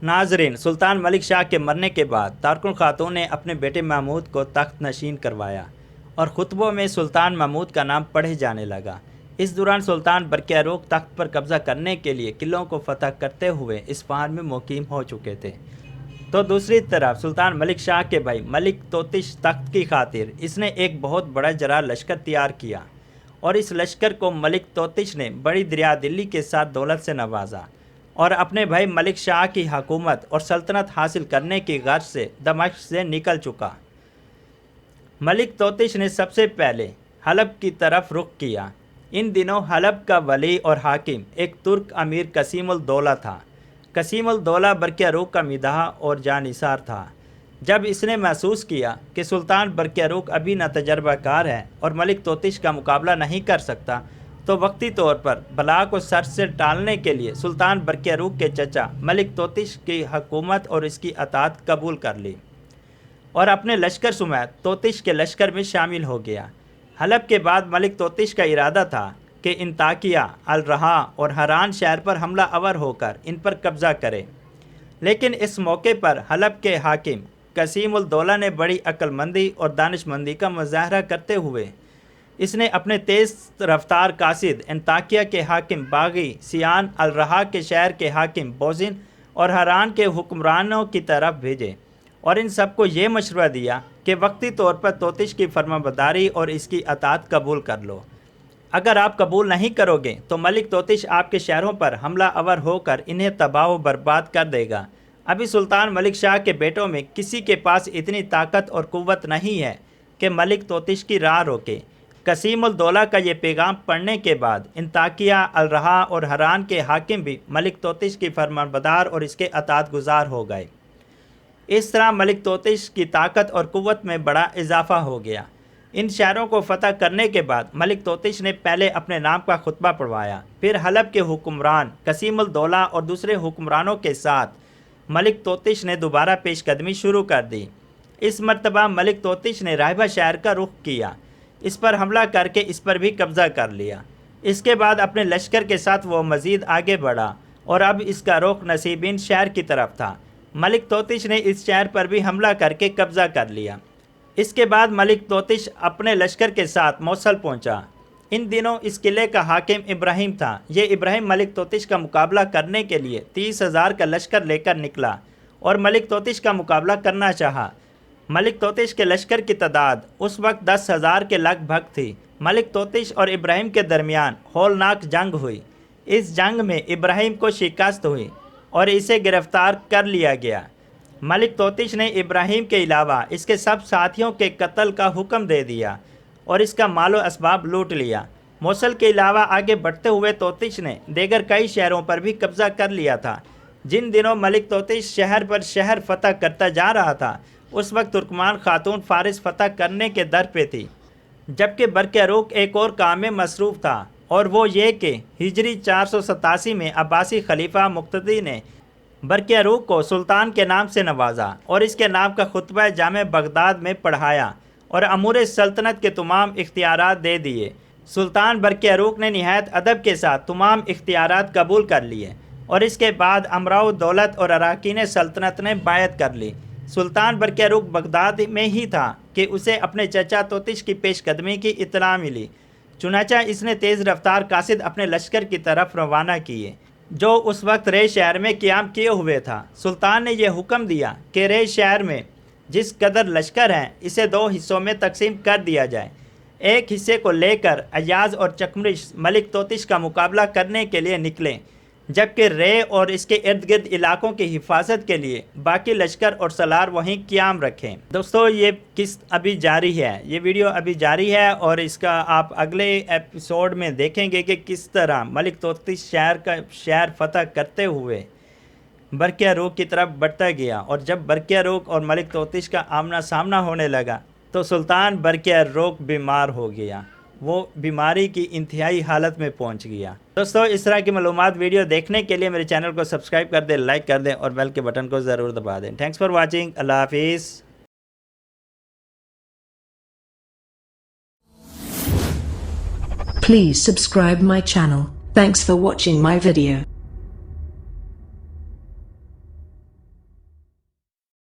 ناظرین، سلطان ملک شاہ کے مرنے کے بعد تارکن خاتون نے اپنے بیٹے محمود کو تخت نشین کروایا اور خطبوں میں سلطان محمود کا نام پڑھے جانے لگا۔ اس دوران سلطان برقیہ روق تخت پر قبضہ کرنے کے لیے قلعوں کو فتح کرتے ہوئے اصفہان میں مقیم ہو چکے تھے، تو دوسری طرف سلطان ملک شاہ کے بھائی ملک توتش تخت کی خاطر اس نے ایک بہت بڑا جرار لشکر تیار کیا، اور اس لشکر کو ملک توتش نے بڑی دریا دلی کے ساتھ دولت سے نوازا اور اپنے بھائی ملک شاہ کی حکومت اور سلطنت حاصل کرنے کی غرض سے دمشق سے نکل چکا۔ ملک توتش نے سب سے پہلے حلب کی طرف رخ کیا۔ ان دنوں حلب کا ولی اور حاکم ایک ترک امیر قسیم الدولہ تھا۔ قسیم الدولہ برقیہ روق کا مداح اور جانثار تھا۔ جب اس نے محسوس کیا کہ سلطان برقیہ روق ابھی ناتجربہ کار ہے اور ملک توتش کا مقابلہ نہیں کر سکتا، تو وقتی طور پر بلا کو سر سے ٹالنے کے لیے سلطان برقیہ روق کے چچا ملک توتش کی حکومت اور اس کی اطاعت قبول کر لی اور اپنے لشکر سمیت توتش کے لشکر میں شامل ہو گیا۔ حلب کے بعد ملک توتش کا ارادہ تھا کہ انطاکیہ، الرہا اور حران شہر پر حملہ آور ہو کر ان پر قبضہ کرے، لیکن اس موقع پر حلب کے حاکم قسیم الدولہ نے بڑی عقل مندی اور دانش مندی کا مظاہرہ کرتے ہوئے اس نے اپنے تیز رفتار قاصد انطاکیہ کے حاکم باغی، سیان، الرہا کے شہر کے حاکم بوزن اور حران کے حکمرانوں کی طرف بھیجے اور ان سب کو یہ مشورہ دیا کہ وقتی طور پر توتش کی فرمانبرداری اور اس کی اطاعت قبول کر لو۔ اگر آپ قبول نہیں کرو گے تو ملک توتش آپ کے شہروں پر حملہ آور ہو کر انہیں تباہ و برباد کر دے گا۔ ابھی سلطان ملک شاہ کے بیٹوں میں کسی کے پاس اتنی طاقت اور قوت نہیں ہے کہ ملک توتش کی راہ روکے۔ قسیم الدولہ کا یہ پیغام پڑھنے کے بعد انطاکیہ، الرہا اور حران کے حاکم بھی ملک توتش کی فرمانبردار اور اس کے اطاعت گزار ہو گئے۔ اس طرح ملک توتش کی طاقت اور قوت میں بڑا اضافہ ہو گیا۔ ان شہروں کو فتح کرنے کے بعد ملک توتش نے پہلے اپنے نام کا خطبہ پڑھوایا، پھر حلب کے حکمران قسیم الدولہ اور دوسرے حکمرانوں کے ساتھ ملک توتش نے دوبارہ پیش قدمی شروع کر دی۔ اس مرتبہ ملک توتش نے رائبہ شہر کا رخ کیا، اس پر حملہ کر کے اس پر بھی قبضہ کر لیا۔ اس کے بعد اپنے لشکر کے ساتھ وہ مزید آگے بڑھا اور اب اس کا رخ نصیبین شہر کی طرف تھا۔ ملک توتش نے اس شہر پر بھی حملہ کر کے قبضہ کر لیا۔ اس کے بعد ملک توتش اپنے لشکر کے ساتھ موصل پہنچا۔ ان دنوں اس قلعے کا حاکم ابراہیم تھا۔ یہ ابراہیم ملک توتش کا مقابلہ کرنے کے لیے 30,000 کا لشکر لے کر نکلا اور ملک توتش کا مقابلہ کرنا چاہا۔ ملک توتش کے لشکر کی تعداد اس وقت 10,000 کے لگ بھگ تھی۔ ملک توتش اور ابراہیم کے درمیان ہولناک جنگ ہوئی۔ اس جنگ میں ابراہیم کو شکست ہوئی اور اسے گرفتار کر لیا گیا۔ ملک توتش نے ابراہیم کے علاوہ اس کے سب ساتھیوں کے قتل کا حکم دے دیا اور اس کا مال و اسباب لوٹ لیا۔ موصل کے علاوہ آگے بڑھتے ہوئے توتش نے دیگر کئی شہروں پر بھی قبضہ کر لیا تھا۔ جن دنوں ملک توتش شہر پر شہر فتح کرتا جا رہا تھا، اس وقت ترکمان خاتون فارس فتح کرنے کے در پہ تھی، جبکہ برقیہ روق ایک اور کام میں مصروف تھا، اور وہ یہ کہ ہجری 487 میں عباسی خلیفہ مقتدی نے برقیہ روق کو سلطان کے نام سے نوازا اور اس کے نام کا خطبہ جامع بغداد میں پڑھایا اور امور سلطنت کے تمام اختیارات دے دیے۔ سلطان برقیہ روق نے نہایت ادب کے ساتھ تمام اختیارات قبول کر لیے اور اس کے بعد امراء دولت اور اراکین سلطنت نے بیعت کر لی۔ سلطان برقیہ روق بغداد میں ہی تھا کہ اسے اپنے چچا توتش کی پیش قدمی کی اطلاع ملی، چنانچہ اس نے تیز رفتار قاصد اپنے لشکر کی طرف روانہ کیے، جو اس وقت رے شہر میں قیام کیے ہوئے تھا۔ سلطان نے یہ حکم دیا کہ رے شہر میں جس قدر لشکر ہیں اسے 2 حصوں میں تقسیم کر دیا جائے۔ ایک حصے کو لے کر ایاز اور چکمرش ملک توتش کا مقابلہ کرنے کے لیے نکلیں، جبکہ رے اور اس کے ارد گرد علاقوں کی حفاظت کے لیے باقی لشکر اور سالار وہیں قیام رکھیں۔ دوستو، یہ قسط ابھی جاری ہے، یہ ویڈیو ابھی جاری ہے اور اس کا آپ اگلے ایپیسوڈ میں دیکھیں گے کہ کس طرح ملک توتش شہر فتح کرتے ہوئے برقیہ روق کی طرف بڑھتا گیا، اور جب برقیہ روق اور ملک توتش کا آمنا سامنا ہونے لگا تو سلطان برقیہ روق بیمار ہو گیا، وہ بیماری کی انتہائی حالت میں پہنچ گیا۔ دوستو، اس طرح کی معلومات ویڈیو دیکھنے کے لیے میرے چینل کو سبسکرائب کر دیں، لائک کر دیں اور بیل کے بٹن کو ضرور دبا دیں۔ Thanks for watching. اللہ حافظ۔ Please subscribe my channel. Thanks for watching my video.